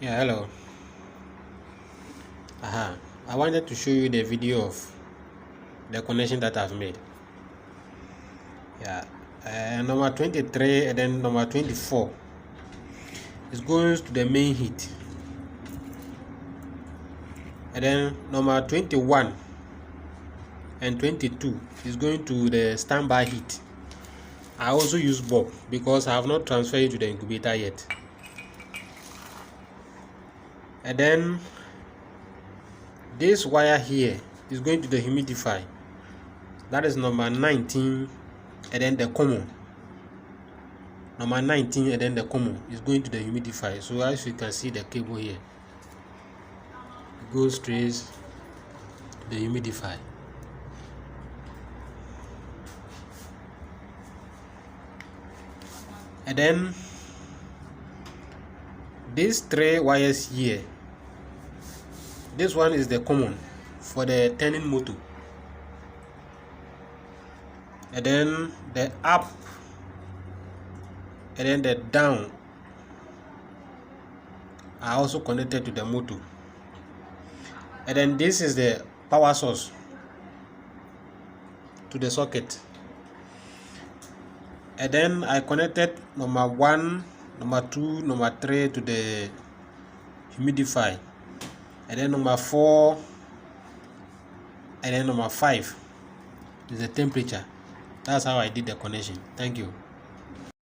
Yeah, hello. I wanted to show you the video of the connection that I've made. Yeah, number 23 and then number 24 is going to the main heat, and then number 21 and 22 is going to the standby heat. I also use bulb because I have not transferred it to the incubator yet. And then this wire here is going to the humidifier. That is number 19 and then the common. Number 19 and then the common is going to the humidifier. So as you can see, the cable here, it goes straight to the humidifier. And then these three wires here, this one is the common for the turning motor, and then the up and then the down are also connected to the motor. And then this is the power source to the socket. And then I connected number 1, number 2, number 3 to the humidifier, and then number 4 and then number 5 is the temperature. That's how I did the connection. Thank you.